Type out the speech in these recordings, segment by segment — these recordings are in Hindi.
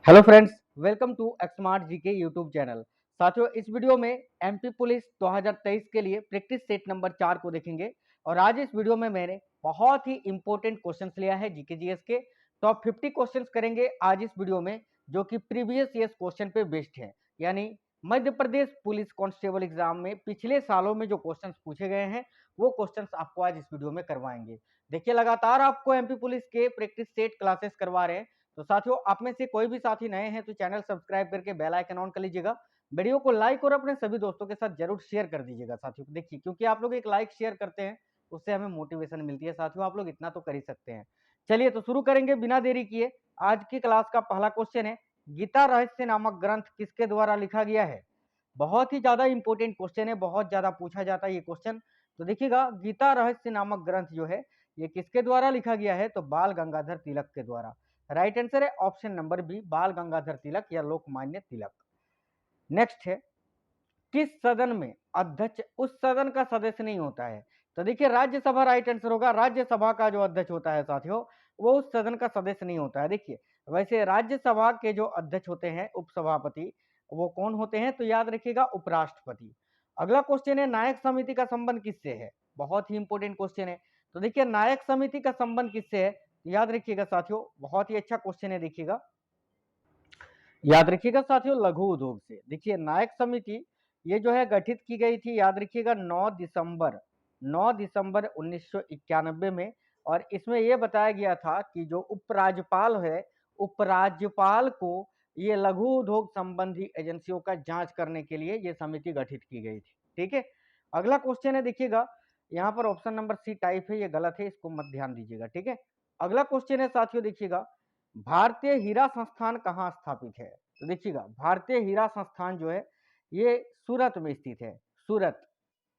हेलो फ्रेंड्स, वेलकम टू एक्समार्ट जीके यूट्यूब चैनल। साथियों, इस वीडियो में एमपी पुलिस 2023 के लिए प्रैक्टिस सेट नंबर 4 को देखेंगे। और आज इस वीडियो में मैंने बहुत ही इंपॉर्टेंट क्वेश्चंस लिया है जीके जीएस के। टॉप 50 क्वेश्चंस करेंगे आज इस वीडियो में, जो कि प्रीवियस ईयर्स क्वेश्चन पे बेस्ड है। यानी Madhya Pradesh police constable exam में पिछले सालों में जो क्वेश्चंस पूछे गए हैं वो क्वेश्चंस आपको आज इस वीडियो में करवाएंगे। देखिए, लगातार आपको एमपी पुलिस के प्रैक्टिस सेट क्लासेस करवा रहे हैं। तो साथियों, आप में से कोई भी साथी नए हैं तो चैनल सब्सक्राइब करके बेल आइकन ऑन कर लीजिएगा। वीडियो को लाइक और अपने सभी दोस्तों के साथ जरूर शेयर कर दीजिएगा। साथियों, देखिए, क्योंकि आप लोग एक लाइक शेयर करते हैं उससे हमें मोटिवेशन मिलती है। साथियों, आप लोग इतना तो कर ही सकते हैं। चलिए तो शुरू करेंगे बिना देरी किए। आज की क्लास का पहला क्वेश्चन है, गीता रहस्य नामक ग्रंथ किसके द्वारा लिखा गया है। बहुत ही ज्यादा इंपॉर्टेंट क्वेश्चन है, बहुत ज्यादा पूछा जाता है ये क्वेश्चन। तो देखिएगा, गीता रहस्य नामक ग्रंथ जो है ये किसके द्वारा लिखा गया है, तो बाल गंगाधर तिलक के द्वारा। राइट आंसर है ऑप्शन नंबर बी, बाल गंगाधर तिलक या लोकमान्य तिलक। नेक्स्ट है, किस सदन में अध्यक्ष उस सदन का सदस्य नहीं होता है। तो देखिए, राज्यसभा राइट आंसर होगा। राज्यसभा का जो अध्यक्ष होता है साथियों, वो उस सदन का सदस्य नहीं होता है। देखिए, वैसे राज्यसभा के जो अध्यक्ष होते हैं उपसभापति, वो कौन होते हैं, तो याद रखिएगा उपराष्ट्रपति। अगला क्वेश्चन है, नायक समिति का संबंध किससे है। बहुत ही इंपॉर्टेंट क्वेश्चन है। तो देखिए, नायक समिति का संबंध किससे है, याद रखिएगा साथियों, बहुत ही अच्छा क्वेश्चन है। देखिएगा, याद रखिएगा साथियों, लघु उद्योग से। देखिए, नायक समिति ये जो है गठित की गई थी, याद रखिएगा 9 दिसंबर 1991 में। और इसमें यह बताया गया था कि जो उपराज्यपाल है, उपराज्यपाल को ये लघु उद्योग संबंधी एजेंसियों का जांच करने के लिए ये समिति गठित की गई थी। ठीक है। अगला क्वेश्चन है, देखिएगा, यहाँ पर ऑप्शन नंबर सी टाइप है, ये गलत है, इसको मत ध्यान दीजिएगा। ठीक है। अगला क्वेश्चन है साथियों, देखिएगा, भारतीय हीरा संस्थान कहाँ स्थापित है। तो देखिएगा, भारतीय हीरा संस्थान जो है ये सूरत में स्थित है। Surat,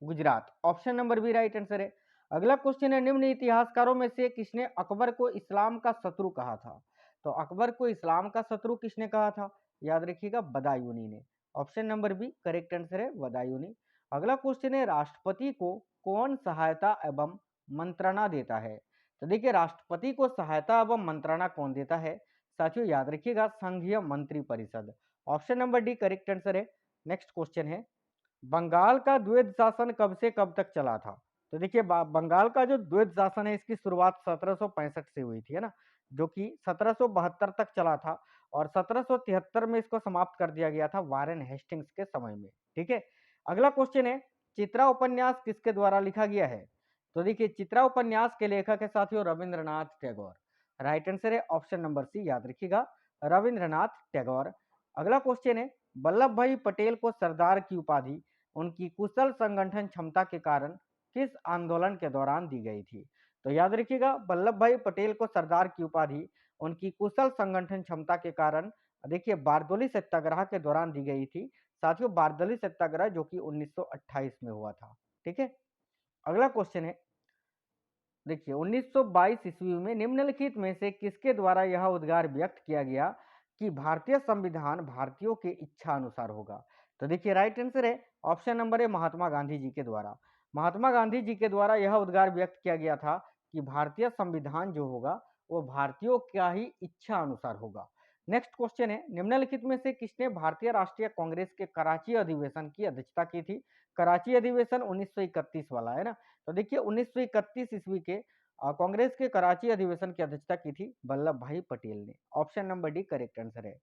Gujarat. Option number B right answer है। अगला क्वेश्चन है, निम्न इतिहासकारों में से किसने अकबर को इस्लाम का शत्रु कहा था। तो अकबर को इस्लाम का शत्रु किसने कहा था, याद रखिएगा बदायूनी ने। Option number B correct answer है, बदायूनी। अगला क्वेश्चन है, राष्ट्रपति को कौन सहायता एवं मंत्रणा देता है। तो देखिए, राष्ट्रपति को सहायता एवं मंत्रणा कौन देता है, साथियों याद रखिएगा संघीय मंत्री परिषद। Option number D correct answer है। नेक्स्ट क्वेश्चन है, बंगाल का द्वैध शासन कब से कब तक चला था। तो देखिए, बंगाल का जो द्वैध शासन है इसकी शुरुआत 1765 से हुई थी, है ना, जो कि 1772 तक चला था। और 1773 में इसको समाप्त कर दिया गया था वारेन हेस्टिंग्स के समय में। ठीक है। अगला क्वेश्चन है, चित्रा उपन्यास किसके द्वारा लिखा गया है। तो देखिए, चित्रा उपन्यास के लेखक है साथियों रविंद्रनाथ टैगोर। राइट आंसर है ऑप्शन नंबर सी, याद रखिएगा रविंद्रनाथ टैगोर। अगला क्वेश्चन है, वल्लभ भाई पटेल को सरदार की उपाधि उनकी कुशल संगठन क्षमता के कारण किस आंदोलन के दौरान दी गई थी। तो याद रखिएगा, वल्लभ भाई पटेल को सरदार की उपाधि उनकी कुशल संगठन क्षमता के कारण देखिए बारदोली सत्याग्रह के दौरान दी गई थी। साथियों, बारदोली सत्याग्रह जो कि 1928 में हुआ था। ठीक है। अगला क्वेश्चन है, देखिए, 1922 ईस्वी में निम्नलिखित में से किसके द्वारा यह उद्गार व्यक्त किया गया कि भारतीय संविधान भारतीयों के इच्छा अनुसार होगा। तो देखिए, राइट आंसर है ऑप्शन नंबर है, महात्मा गांधी जी के द्वारा। महात्मा गांधी जी के द्वारा यह उद्गार व्यक्त किया गया था कि भारतीय संविधान जो होगा वो भारतीयों का ही इच्छा अनुसार होगा। नेक्स्ट क्वेश्चन है, निम्नलिखित में से किसने भारतीय राष्ट्रीय कांग्रेस के कराची अधिवेशन की अध्यक्षता की थी। कराची अधिवेशन 1931 वाला है ना। तो देखिए, 1931 ईस्वी के कांग्रेस के कराची अधिवेशन की अध्यक्षता की थी वल्लभ भाई पटेल ने। Option number D correct answer है।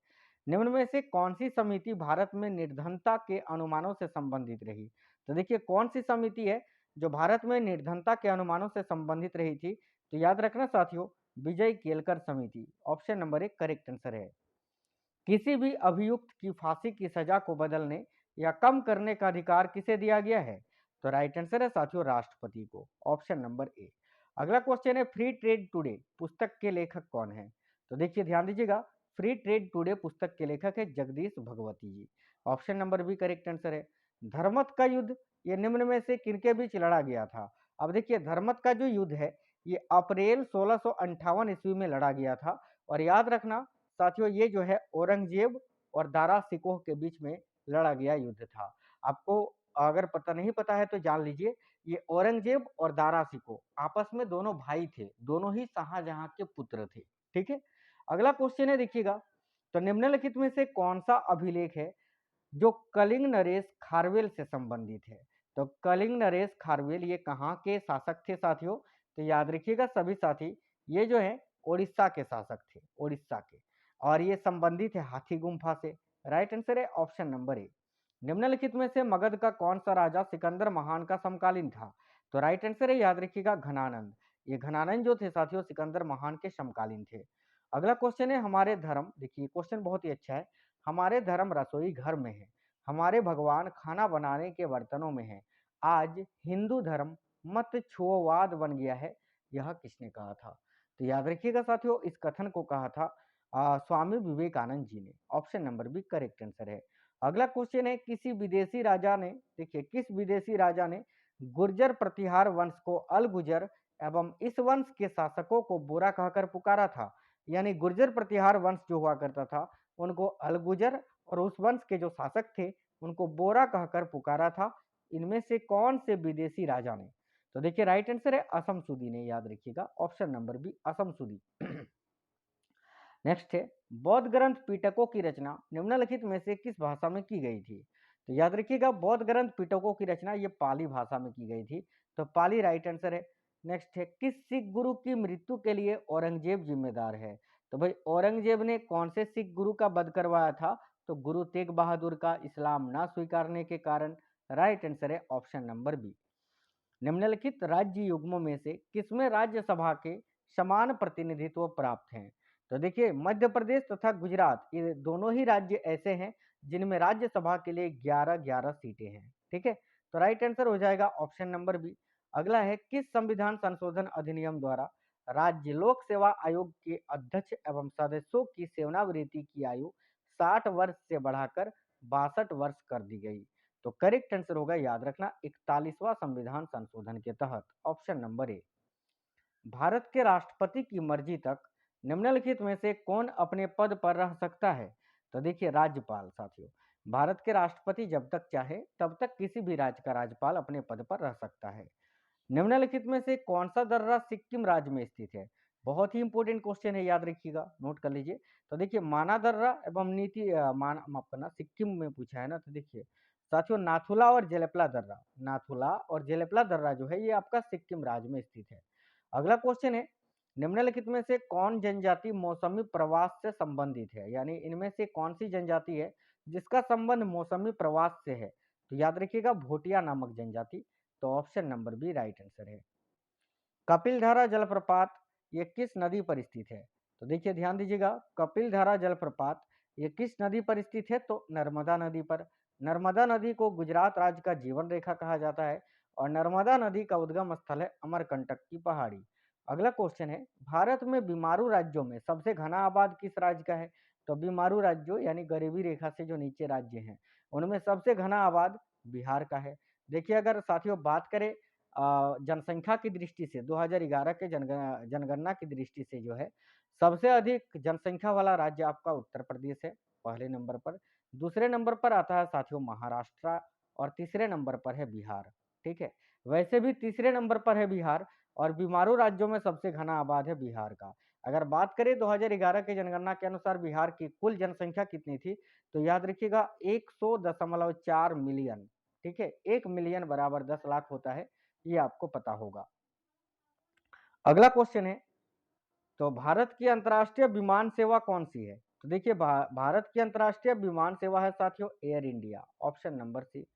निम्न में से कौन सी समिति भारत में निर्धनता के अनुमानों से संबंधित रही। तो देखिए, कौन सी समिति है जो भारत में निर्धनता के अनुमानों से संबंधित रही थी। तो याद रखना साथियों, विजय केलकर समिति। ऑप्शन नंबर एक करेक्ट आंसर है। किसी भी अभियुक्त की फांसी की सजा को बदलने या कम करने का अधिकार किसे दिया गया है। तो राइट आंसर है साथियों, राष्ट्रपति को। ऑप्शन नंबर ए। अगला क्वेश्चन है, फ्री ट्रेड टुडे पुस्तक के लेखक कौन है। तो देखिए, ध्यान दीजिएगा, फ्री ट्रेड टुडे पुस्तक के लेखक है Jagdish Bhagwati ji. Option number B correct answer है। धर्मत का युद्ध ये निम्न में से किनके बीच लड़ा गया था। अब देखिए, धर्मत का जो युद्ध है ये अप्रैल 1658 ईस्वी में लड़ा गया था। और याद रखना साथियों, ये जो है औरंगजेब और दारा सिकोह के बीच में लड़ा गया युद्ध था। आपको अगर पता नहीं पता है तो जान लीजिए, ये औरंगजेब और दारा सिकोह आपस में दोनों भाई थे, दोनों ही शाहजहां के पुत्र थे। ठीक है। अगला क्वेश्चन है, देखिएगा, तो निम्नलिखित में से कौन सा अभिलेख है जो कलिंग नरेश खारवेल से संबंधित है? तो कलिंग नरेश खारवेल ये कहाँ के शासक थे साथियों? तो याद रखिएगा सभी साथी, ये जो है उड़ीसा के शासक थे, उड़ीसा के, और ये संबंधित है हाथी गुम्फा से। राइट आंसर है ऑप्शन नंबर ए। निम्नलिखित में से मगध का कौन सा राजा सिकंदर महान का समकालीन था? तो राइट आंसर है, याद रखिएगा, घनानंद। ये घनानंद जो थे साथियों सिकंदर महान के समकालीन थे। अगला क्वेश्चन है, हमारे धर्म, देखिए क्वेश्चन बहुत ही अच्छा है। हमारे धर्म रसोई घर में है, हमारे भगवान खाना बनाने के बर्तनों में है, आज हिंदू धर्म मत छुओवाद बन गया है, यह किसने कहा था? तो याद रखिएगा साथियों, इस कथन को कहा था स्वामी विवेकानंद जी ने। Option number B correct answer है। अगला क्वेश्चन है, किसी विदेशी राजा ने, देखिए किस विदेशी राजा ने गुर्जर प्रतिहार वंश को अल गुजर एवं इस वंश के शासकों को बुरा कहकर पुकारा था? यानी गुर्जर प्रतिहार वंश जो हुआ करता था उनको अल गुजर और उस वंश के जो शासक थे उनको बोरा कहकर पुकारा था। इनमें से कौन से विदेशी राजा ने? तो देखिए राइट आंसर है असम सुदी ने, याद रखिएगा ऑप्शन नंबर बी असम सुदी। नेक्स्ट है, बौद्ध ग्रंथ पिटकों की रचना निम्नलिखित में से किस भाषा में की गई थी? तो याद रखिएगा बौद्ध ग्रंथ पिटकों की रचना ये पाली भाषा में की गई थी, तो पाली राइट आंसर है। नेक्स्ट है, किस सिख गुरु की मृत्यु के लिए औरंगजेब जिम्मेदार है? तो भाई औरंगजेब ने कौन से सिख गुरु का वध करवाया था? तो गुरु तेग बहादुर का इस्लाम ना स्वीकारने के कारण। राइट आंसर है ऑप्शन नंबर बी। निम्नलिखित राज्य युग्मों में से किसमें राज्यसभा के समान प्रतिनिधित्व प्राप्त हैं? तो देखिए मध्य प्रदेश तथा गुजरात ये दोनों ही राज्य ऐसे हैं जिनमें राज्यसभा के लिए 11-11 सीटें हैं। ठीक है, तो राइट आंसर हो जाएगा ऑप्शन नंबर बी। अगला है, किस संविधान संशोधन अधिनियम द्वारा राज्य लोक सेवा आयोग के अध्यक्ष एवं सदस्यों की सेवानिवृत्ति की आयु 60 वर्ष से बढ़ाकर 62 वर्ष कर दी गई? तो करेक्ट आंसर होगा, याद रखना, 41वां संविधान संशोधन के तहत ऑप्शन नंबर ए। भारत के राष्ट्रपति की मर्जी तक निम्नलिखित में से कौन अपने पद पर रह सकता है? तो देखिए राज्यपाल साथियों, भारत के राष्ट्रपति जब तक चाहे तब तक किसी भी राज्य का राज्यपाल अपने पद पर रह सकता है। निम्नलिखित में से कौन सा दर्रा सिक्किम राज्य में स्थित है? बहुत ही इंपॉर्टेंट क्वेश्चन है, याद रखिएगा, नोट कर लीजिए। तो देखिए माना दर्रा एवं माफ करना, सिक्किम में पूछा है ना, तो देखिए साथियों नाथुला और जेलेपला दर्रा, नाथुला और जेलेपला दर्रा जो है ये आपका सिक्किम राज्य में स्थित है। अगला क्वेश्चन है, निम्नलिखित में से कौन जनजाति मौसमी प्रवास से संबंधित है? यानी इनमें से कौन सी जनजाति है जिसका संबंध मौसमी प्रवास से है? तो याद रखिएगा भोटिया नामक जनजाति। तो option number B right answer है। कपिलधारा जलप्रपात ये किस नदी पर स्थित है? तो देखिए ध्यान दीजिएगा, कपिलधारा जलप्रपात ये किस नदी पर स्थित है? तो नर्मदा नदी पर। नर्मदा नदी को गुजरात राज्य का जीवन रेखा कहा जाता है और नर्मदा नदी का उद्गम स्थल है अमरकंटक की पहाड़ी। अगला क्वेश्चन है, भारत में बीमारू राज्यों में सबसे घना आबाद किस राज्य का है? तो बीमारू राज्यों यानी गरीबी रेखा से जो नीचे राज्य हैं उनमें सबसे घना आबाद बिहार का है। देखिए अगर साथियों बात करें जनसंख्या की दृष्टि से 2011 के जनगणना की दृष्टि से जो है सबसे अधिक जनसंख्या वाला राज्य आपका उत्तर प्रदेश है पहले नंबर पर। दूसरे नंबर पर आता है साथियों महाराष्ट्र और तीसरे नंबर पर है बिहार। ठीक है, वैसे भी तीसरे नंबर पर है बिहार और बीमारू राज्यों में सबसे घना आबाद है बिहार का। अगर बात करें 2011 के जनगणना के अनुसार बिहार की कुल जनसंख्या कितनी थी? तो याद रखिएगा 100.4 मिलियन। ठीक है, 1 मिलियन बराबर 10 लाख होता है, ये आपको पता होगा। अगला क्वेश्चन है, तो भारत की अंतर्राष्ट्रीय विमान सेवा कौन सी है? तो देखिए भारत की अंतर्राष्ट्रीय विमान सेवा है साथियों Air India. Option number C.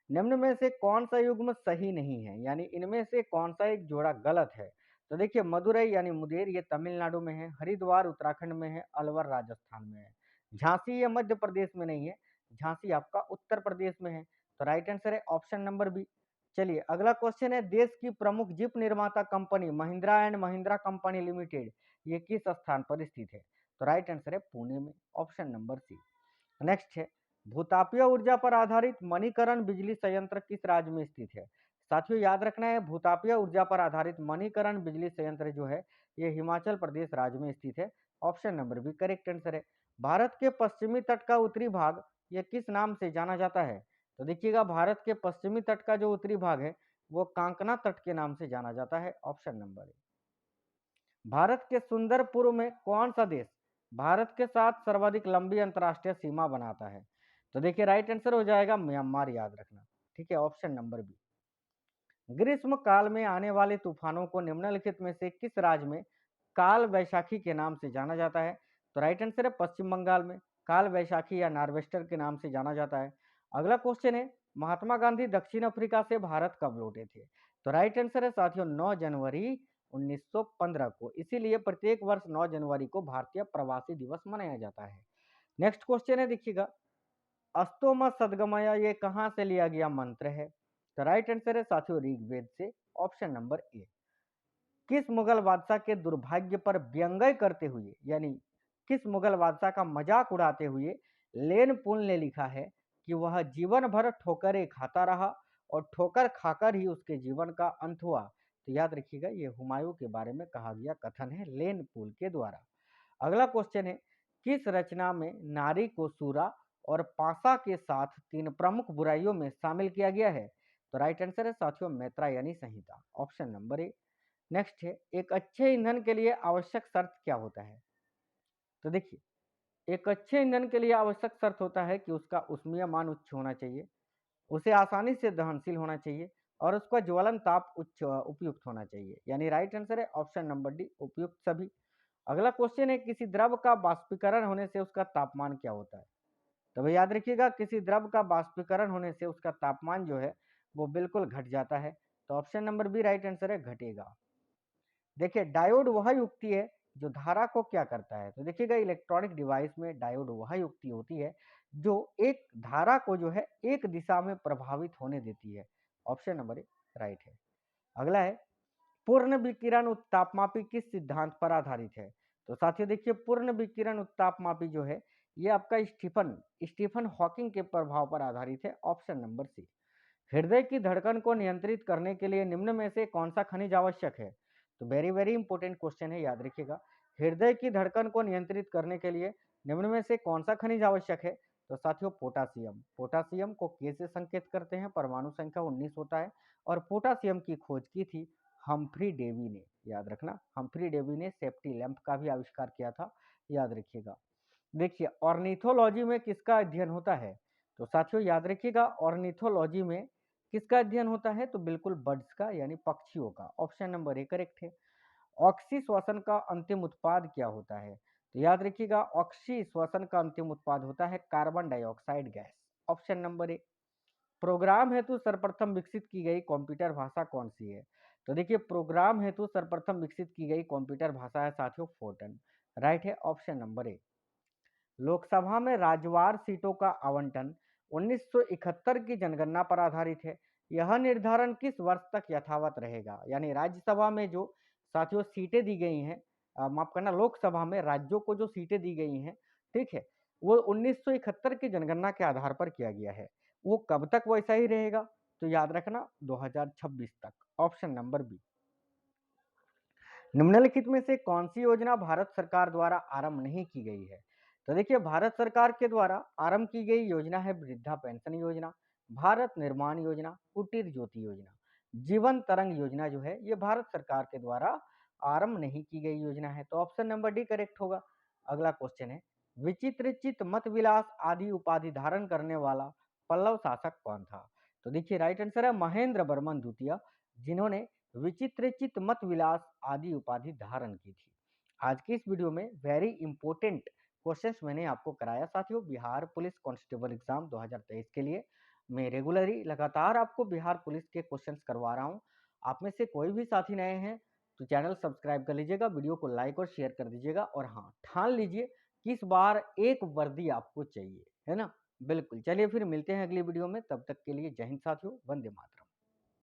निम्न में से कौन सा युग्म सही नहीं है? यानी इनमें से कौन सा एक जोड़ा गलत है? तो देखिए मदुरई यानी मुंगेर ये तमिलनाडु में है, हरिद्वार उत्तराखंड में है, अलवर राजस्थान में है, झांसी ये मध्य प्रदेश में नहीं है, झांसी आपका उत्तर प्रदेश में है। तो राइट आंसर है ऑप्शन नंबर बी। चलिए अगला क्वेश्चन है, देश की प्रमुख जीप निर्माता company Mahindra and Mahindra company limited ये किस स्थान पर स्थित है? तो राइट आंसर है पुणे में, ऑप्शन नंबर सी। नेक्स्ट है, भूतापीय ऊर्जा पर आधारित मणिकरण बिजली संयंत्र किस राज्य में स्थित है? साथियों याद रखना है भूतापीय ऊर्जा पर आधारित मणिकरण बिजली संयंत्र जो है ये हिमाचल प्रदेश राज्य में स्थित है। Option number B correct answer है। भारत के पश्चिमी तट का उत्तरी भाग ये किस नाम से जाना जाता है? तो देखिएगा भारत के पश्चिमी तट का जो उत्तरी भाग है वो कांकना तट के नाम से जाना जाता है। ऑप्शन नंबर ए। भारत के सुंदरपुर में कौन सा देश भारत के साथ सर्वाधिक लंबी अंतर्राष्ट्रीय सीमा बनाता है? तो देखिए राइट आंसर हो जाएगा म्यांमार, याद रखना। ठीक है, ऑप्शन नंबर बी। ग्रीष्म काल में आने वाले तूफानों को निम्नलिखित में से किस राज्य में काल वैशाखी के नाम से जाना जाता है? तो राइट आंसर है पश्चिम बंगाल में काल वैशाखी या नार्वेस्टर के नाम से जाना जाता है। अगला क्वेश्चन है, महात्मा गांधी दक्षिण अफ्रीका से भारत कब लौटे थे? तो राइट आंसर है साथियों 9 जनवरी 1915 को। इसीलिए प्रत्येक वर्ष 9 जनवरी को भारतीय प्रवासी दिवस मनाया जाता है। नेक्स्ट क्वेश्चन है, देखिएगा, अस्तो म सद्गमय ये कहाँ से लिया गया मंत्र है? तो राइट आंसर है साथियों ऋग्वेद से, ऑप्शन नंबर ए। किस मुगल बादशाह के दुर्भाग्य पर व्यंग्य करते हुए, यानी किस मुगल बादशाह का मजाक उड़ाते हुए लेन पुल ने लिखा है कि वह जीवन भर ठोकरें खाता रहा और ठोकर खाकर ही उसके जीवन का अंत हुआ? तो याद रखिएगा ये हुमायूं के बारे में कहा गया कथन है लेन पुल के द्वारा। अगला क्वेश्चन है, किस रचना में नारी को सूरा और पासा के साथ 3 प्रमुख बुराइयों में शामिल किया गया है? तो राइट आंसर है साथियों मैत्रायणी संहिता, ऑप्शन नंबर ए। नेक्स्ट है, एक अच्छे ईंधन के लिए आवश्यक शर्त क्या होता है? तो देखिए, एक अच्छे ईंधन के लिए आवश्यक शर्त होता है कि उसका ऊष्मीय मान उच्च होना चाहिए, उसे आसानी से दहनशील होना चाहिए और उसका ज्वलन ताप उच्च उपयुक्त होना चाहिए। यानी राइट आंसर है ऑप्शन नंबर डी, उपयुक्त सभी। अगला क्वेश्चन है, किसी द्रव का बाष्पीकरण होने से उसका तापमान क्या होता है? तो भाई याद रखिएगा, किसी द्रव का बाष्पीकरण होने से उसका तापमान जो है वो बिल्कुल घट जाता है। तो option number B right answer है, घटेगा। देखिए डायोड वह युक्ति है जो धारा को क्या करता है? तो देखिएगा इलेक्ट्रॉनिक डिवाइस में डायोड वह युक्ति होती है जो एक धारा को जो है एक दिशा में प्रभावित होने देती है। ऑप्शन नंबर ए राइट है। अगला है, पूर्ण विकिरण उत्तापमापी किस सिद्धांत पर आधारित है? तो साथियों देखिए, पूर्ण विकिरण उत्तापमापी जो है ये आपका स्टीफन स्टीफन हॉकिंग के प्रभाव पर आधारित है। Option number C. हृदय की धड़कन को नियंत्रित करने के लिए निम्न में से कौन सा खनिज आवश्यक है? तो वेरी वेरी इंपॉर्टेंट क्वेश्चन है, याद रखिएगा। हृदय की धड़कन को नियंत्रित करने के लिए निम्न में से कौन सा खनिज आवश्यक है? तो साथियों पोटासियम। पोटासियम को के से संकेत करते हैं, परमाणु संख्या 19 होता है और पोटासियम की खोज की थी हम्फ्री डेवी ने, याद रखना। हम्फ्री डेवी ने सेफ्टी लैंप का भी आविष्कार किया था, याद रखिएगा। देखिए ऑर्निथोलॉजी में किसका अध्ययन होता है? तो साथियों याद रखिएगा, ऑर्निथोलॉजी में किसका अध्ययन होता है? तो बिल्कुल बर्ड्स का, यानी पक्षियों का। ऑप्शन नंबर ए करेक्ट है। ऑक्सी श्वसन का अंतिम उत्पाद क्या होता है? तो याद रखिएगा, ऑक्सी श्वसन का अंतिम उत्पाद होता है carbon dioxide gas. Option number A. Programme हेतु सर्वप्रथम विकसित की गई कंप्यूटर भाषा कौन सी है? तो देखिए प्रोग्राम हेतु सर्वप्रथम विकसित की गई कंप्यूटर भाषा है साथियों फोर्टन। राइट है, ऑप्शन नंबर ए। लोकसभा में राज्यवार सीटों का आवंटन 1971 की जनगणना पर आधारित है। यह निर्धारण किस वर्ष तक यथावत रहेगा? यानी राज्यसभा में जो साथियों सीटें दी गई हैं, माफ करना, लोकसभा में राज्यों को जो सीटें दी गई हैं, ठीक है, वो 1971 की जनगणना के आधार पर किया गया है। वो कब तक वैसा ही रहेगा? तो याद रखना 2026 तक। Option number B. निम्नलिखित में से कौन सी योजना भारत सरकार द्वारा आरंभ नहीं की गई है? तो देखिए भारत सरकार के द्वारा आरंभ की गई योजना है वृद्धा पेंशन योजना, भारत निर्माण योजना, कुटीर ज्योति योजना। जीवन तरंग योजना जो है ये भारत सरकार के द्वारा आरंभ नहीं की गई योजना है। तो ऑप्शन नंबर डी करेक्ट होगा। अगला क्वेश्चन है, विचित्र चित मत विलास आदि उपाधि धारण करने वाला पल्लव शासक कौन था? तो देखिए राइट आंसर है महेंद्र वर्मन द्वितीय, जिन्होंने विचित्रचित मत विलास आदि उपाधि धारण की थी। आज की इस वीडियो में वेरी इंपॉर्टेंट क्वेश्चंस मैंने आपको कराया साथियों। बिहार पुलिस कांस्टेबल एग्जाम 2023 के लिए मैं रेगुलरली लगातार आपको बिहार पुलिस के क्वेश्चंस करवा रहा हूं। आप में से कोई भी साथी नए हैं तो चैनल सब्सक्राइब कर लीजिएगा, वीडियो को लाइक और शेयर कर दीजिएगा और हाँ ठान लीजिए कि इस बार एक वर्दी आपको चाहिए, है ना। बिल्कुल, चलिए फिर मिलते हैं अगली वीडियो में, तब तक के लिए जय हिंद साथियों, वंदे मातरम।